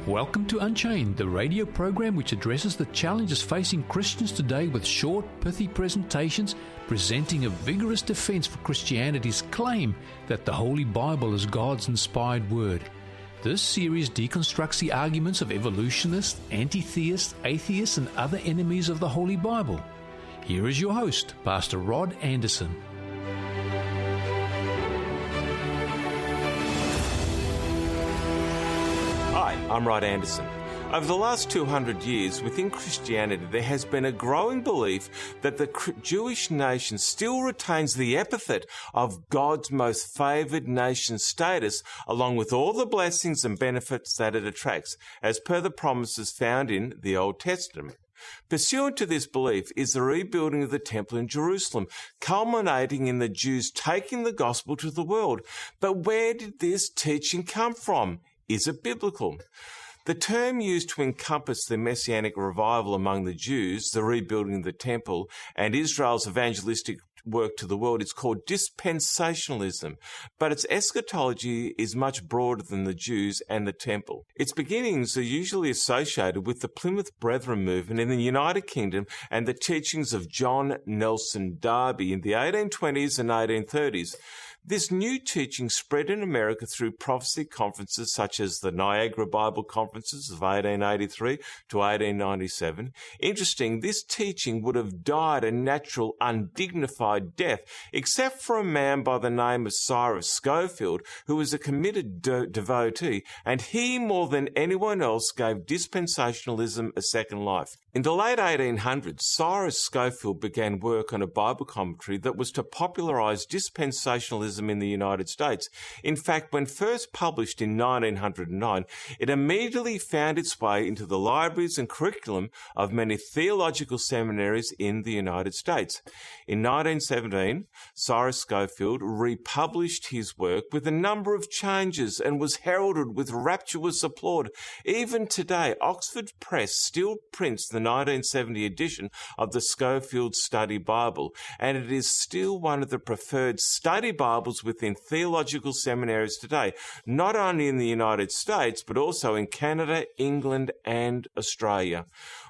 Welcome to Unchained, the radio program which addresses the challenges facing Christians today with short, pithy presentations presenting a vigorous defense for Christianity's claim that the Holy Bible is God's inspired word. This series deconstructs the arguments of evolutionists, anti-theists, atheists, and other enemies of the Holy Bible. Here is your host, Pastor Rod Anderson. Hi, I'm Rod Anderson. Over the last 200 years, within Christianity, there has been a growing belief that the Jewish nation still retains the epithet of God's most favoured nation status, along with all the blessings and benefits that it attracts, as per the promises found in the Old Testament. Pursuant to this belief is the rebuilding of the temple in Jerusalem, culminating in the Jews taking the gospel to the world. But where did this teaching come from? Is it biblical? The term used to encompass the messianic revival among the Jews, the rebuilding of the temple, and Israel's evangelistic work to the world is called dispensationalism, but its eschatology is much broader than the Jews and the temple. Its beginnings are usually associated with the Plymouth Brethren movement in the United Kingdom and the teachings of John Nelson Darby in the 1820s and 1830s. This new teaching spread in America through prophecy conferences such as the Niagara Bible Conferences of 1883 to 1897. Interesting, this teaching would have died a natural, undignified death, except for a man by the name of Cyrus Scofield, who was a committed devotee, and he, more than anyone else, gave dispensationalism a second life. In the late 1800s, Cyrus Scofield began work on a Bible commentary that was to popularize dispensationalism in the United States. In fact, when first published in 1909, it immediately found its way into the libraries and curriculum of many theological seminaries in the United States. In 1917, Cyrus Scofield republished his work with a number of changes and was heralded with rapturous applause. Even today, Oxford Press still prints the 1970 edition of the Scofield Study Bible, and it is still one of the preferred study Bibles within theological seminaries today, not only in the United States, but also in Canada, England, and Australia.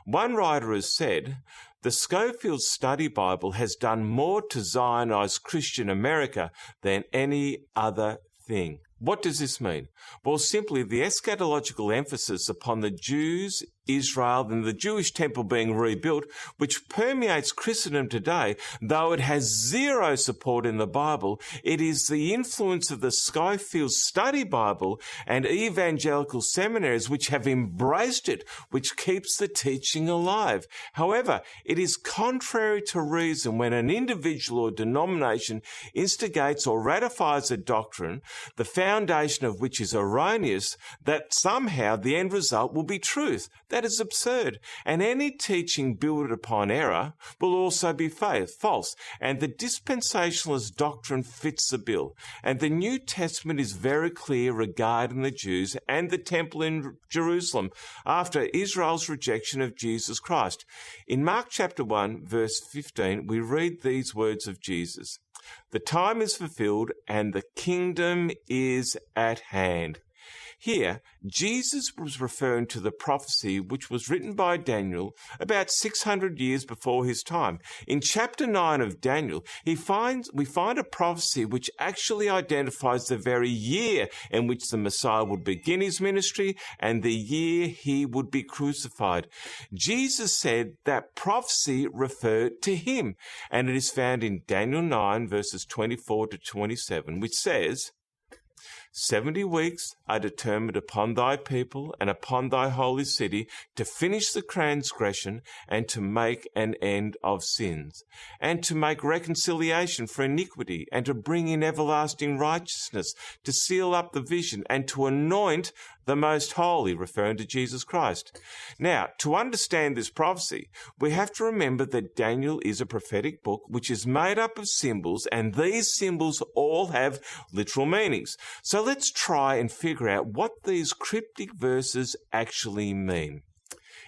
One writer has said, "The Scofield Study Bible has done more to Zionize Christian America than any other thing." What does this mean? Well, simply the eschatological emphasis upon the Jews, Israel, and the Jewish temple being rebuilt, which permeates Christendom today, though it has zero support in the Bible, it is the influence of the Scofield Study Bible and evangelical seminaries which have embraced it, which keeps the teaching alive. However, it is contrary to reason when an individual or denomination instigates or ratifies a doctrine, the foundation of which is erroneous, that somehow the end result will be truth. That is absurd. And any teaching built upon error will also be false. And the dispensationalist doctrine fits the bill. And the New Testament is very clear regarding the Jews and the temple in Jerusalem after Israel's rejection of Jesus Christ. In Mark chapter 1, verse 15, we read these words of Jesus. "The time is fulfilled and the kingdom is at hand." Here, Jesus was referring to the prophecy which was written by Daniel about 600 years before his time. In chapter 9 of Daniel, we find a prophecy which actually identifies the very year in which the Messiah would begin his ministry and the year he would be crucified. Jesus said that prophecy referred to him, and it is found in Daniel 9, verses 24 to 27, which says, 70 weeks are determined upon thy people and upon thy holy city to finish the transgression and to make an end of sins, and to make reconciliation for iniquity, and to bring in everlasting righteousness, to seal up the vision, and to anoint the most holy, referring to Jesus Christ. Now, to understand this prophecy, we have to remember that Daniel is a prophetic book which is made up of symbols, and these symbols all have literal meanings. So let's try and figure out what these cryptic verses actually mean.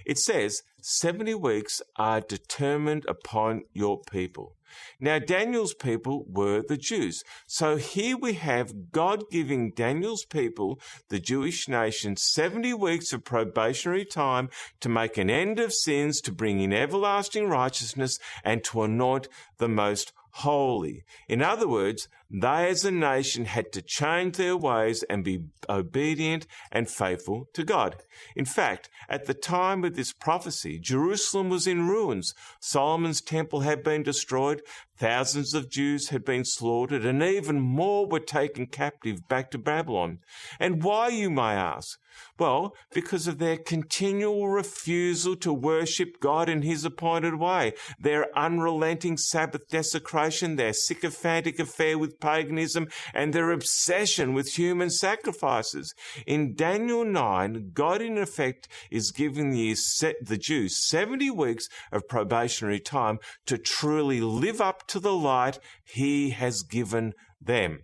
It says, 70 weeks are determined upon your people. Now, Daniel's people were the Jews. So here we have God giving Daniel's people, the Jewish nation, 70 weeks of probationary time to make an end of sins, to bring in everlasting righteousness, and to anoint the most holy. In other words, they as a nation had to change their ways and be obedient and faithful to God. In fact, at the time of this prophecy, Jerusalem was in ruins. Solomon's temple had been destroyed, thousands of Jews had been slaughtered, and even more were taken captive back to Babylon. And why, you may ask? Well, because of their continual refusal to worship God in his appointed way, their unrelenting Sabbath desecration, their sycophantic affair with paganism, and their obsession with human sacrifices. In Daniel 9, God in effect is giving the Jews 70 weeks of probationary time to truly live up to the light he has given them.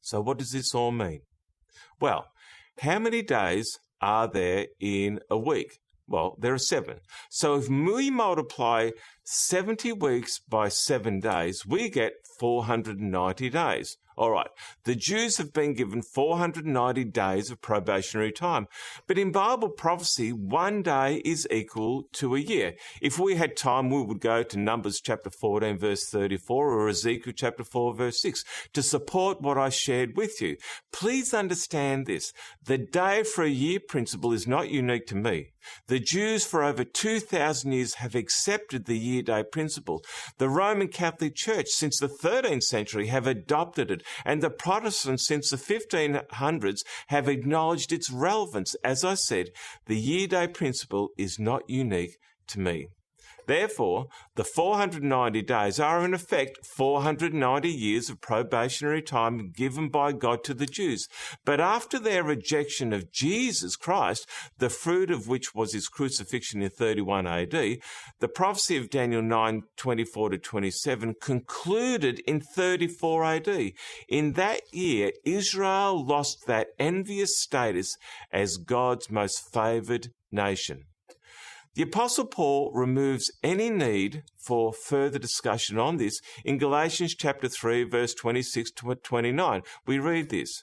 So what does this all mean? Well, how many days are there in a week? Well, there are 7. So if we multiply 70 weeks by 7 days, we get 490 days. All right, the Jews have been given 490 days of probationary time. But in Bible prophecy, 1 day is equal to a year. If we had time, we would go to Numbers chapter 14, verse 34, or Ezekiel chapter 4, verse 6, to support what I shared with you. Please understand this. The day for a year principle is not unique to me. The Jews for over 2,000 years have accepted the year-day principle. The Roman Catholic Church since the 13th century have adopted it, and the Protestants since the 1500s have acknowledged its relevance. As I said, the year-day principle is not unique to me. Therefore, the 490 days are in effect 490 years of probationary time given by God to the Jews. But after their rejection of Jesus Christ, the fruit of which was his crucifixion in 31 AD, the prophecy of Daniel 9:24-27 concluded in 34 AD. In that year, Israel lost that envious status as God's most favoured nation. The Apostle Paul removes any need for further discussion on this in Galatians chapter 3, verse 26 to 29. We read this: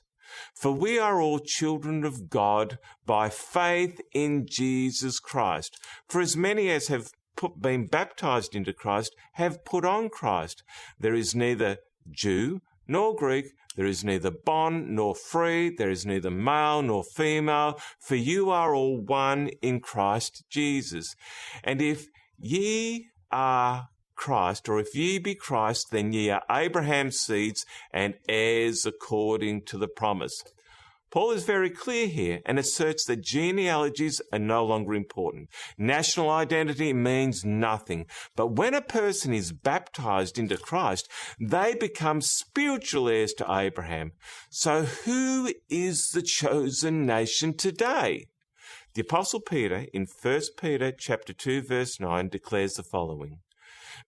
"For we are all children of God by faith in Jesus Christ. For as many as have been baptized into Christ have put on Christ. There is neither Jew nor Greek, there is neither bond nor free, there is neither male nor female, for you are all one in Christ Jesus. And if ye are Christ, or if ye be Christ, then ye are Abraham's seeds and heirs according to the promise." Paul is very clear here and asserts that genealogies are no longer important. National identity means nothing. But when a person is baptized into Christ, they become spiritual heirs to Abraham. So who is the chosen nation today? The Apostle Peter in 1 Peter chapter 2, verse 9 declares the following: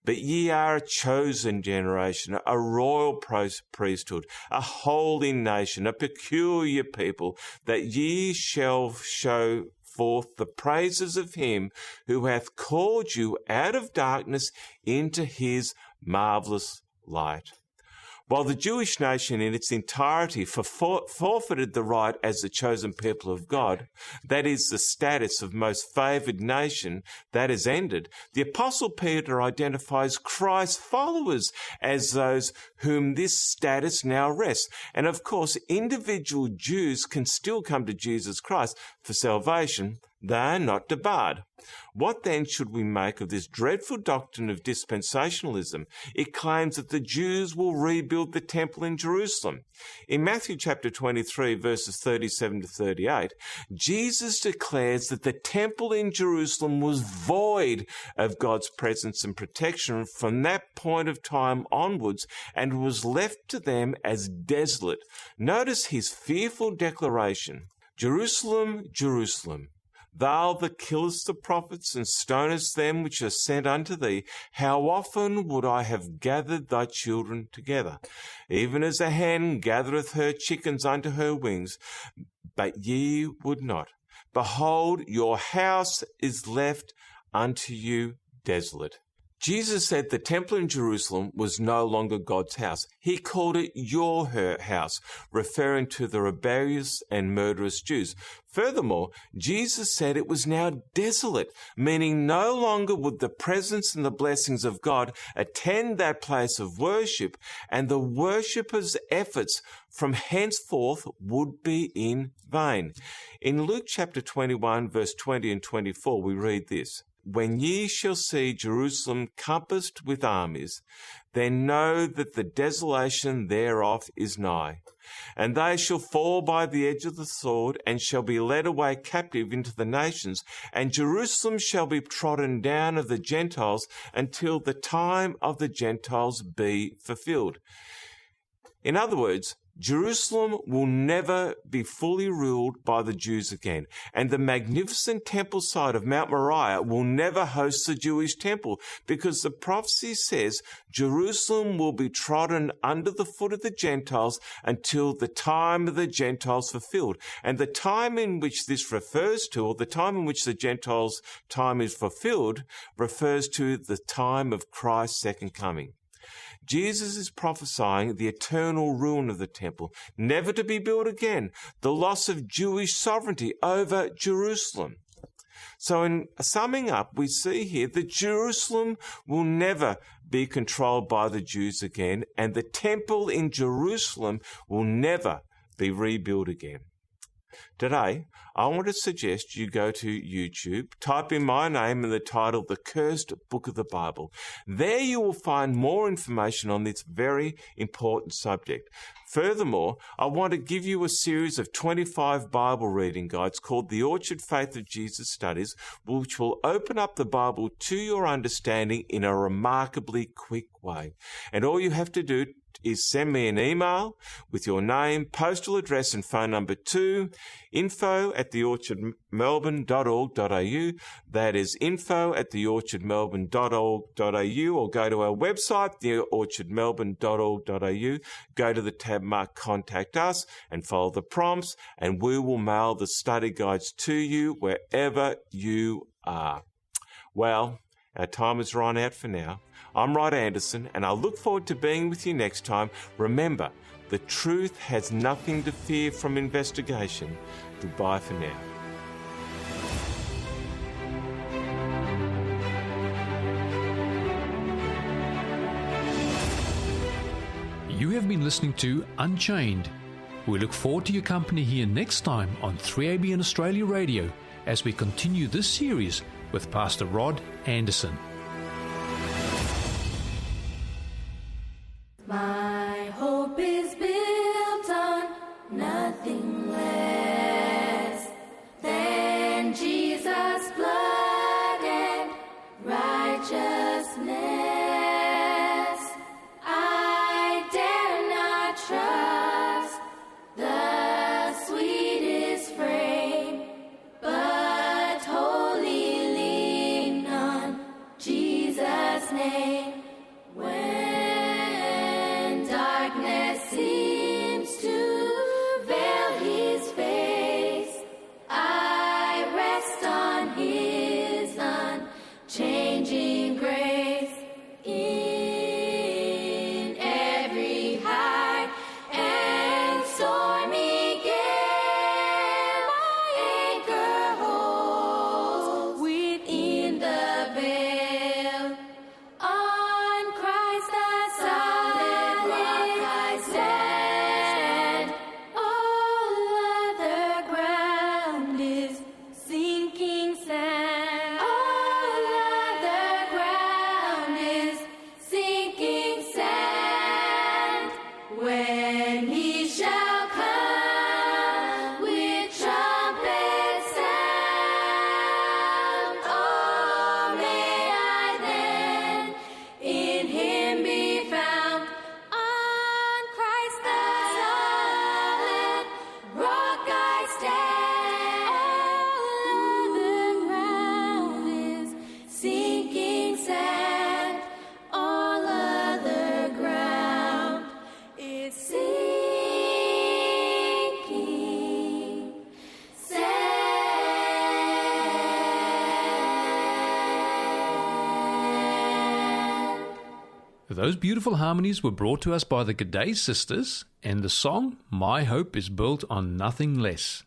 "But ye are a chosen generation, a royal priesthood, a holy nation, a peculiar people, that ye shall show forth the praises of him who hath called you out of darkness into his marvellous light." While the Jewish nation in its entirety forfeited the right as the chosen people of God, that is, the status of most favoured nation, that has ended, the Apostle Peter identifies Christ's followers as those whom this status now rests. And of course, individual Jews can still come to Jesus Christ for salvation. They are not debarred. What then should we make of this dreadful doctrine of dispensationalism? It claims that the Jews will rebuild the temple in Jerusalem. In Matthew chapter 23, verses 37 to 38, Jesus declares that the temple in Jerusalem was void of God's presence and protection from that point of time onwards and was left to them as desolate. Notice his fearful declaration: "Jerusalem, Jerusalem, thou that killest the prophets and stonest them which are sent unto thee, how often would I have gathered thy children together, even as a hen gathereth her chickens unto her wings, but ye would not. Behold, your house is left unto you desolate. Jesus said the temple in Jerusalem was no longer God's house. He called it your house, referring to the rebellious and murderous Jews. Furthermore, Jesus said it was now desolate, meaning no longer would the presence and the blessings of God attend that place of worship, and the worshippers' efforts from henceforth would be in vain. In Luke chapter 21, verse 20 and 24, we read this: "When ye shall see Jerusalem compassed with armies, then know that the desolation thereof is nigh. And they shall fall by the edge of the sword, and shall be led away captive into the nations, and Jerusalem shall be trodden down of the Gentiles until the time of the Gentiles be fulfilled." In other words, Jerusalem will never be fully ruled by the Jews again, and the magnificent temple site of Mount Moriah will never host the Jewish temple, because the prophecy says Jerusalem will be trodden under the foot of the Gentiles until the time of the Gentiles fulfilled. And the time in which this refers to, or the time in which the Gentiles' time is fulfilled, refers to the time of Christ's second coming. Jesus is prophesying the eternal ruin of the temple, never to be built again, the loss of Jewish sovereignty over Jerusalem. So in summing up, we see here that Jerusalem will never be controlled by the Jews again, and the temple in Jerusalem will never be rebuilt again. Today, I want to suggest you go to YouTube, type in my name and the title, The Cursed Book of the Bible. There you will find more information on this very important subject. Furthermore, I want to give you a series of 25 Bible reading guides called the Orchard Faith of Jesus Studies, which will open up the Bible to your understanding in a remarkably quick way. And all you have to do is send me an email with your name, postal address and phone number to info@theorchardmelbourne.org.au. That is info@theorchardmelbourne.org.au, or go to our website, theorchardmelbourne.org.au, go to the tab marked Contact Us and follow the prompts, and we will mail the study guides to you wherever you are. Well, our time is run out for now. I'm Rod Anderson, and I look forward to being with you next time. Remember, the truth has nothing to fear from investigation. Goodbye for now. You have been listening to Unchained. We look forward to your company here next time on 3ABN Australia Radio as we continue this series with Pastor Rod Anderson. My hope is built on nothing less than Jesus' blood and righteousness. I dare not trust the sweetest frame, but wholly lean on Jesus' name. When darkness seems to veil his face, I rest on his unchanging grace. In every high and stormy gale, my anchor holds within the veil. Those beautiful harmonies were brought to us by the G'day Sisters, and the song, My Hope is Built on Nothing Less.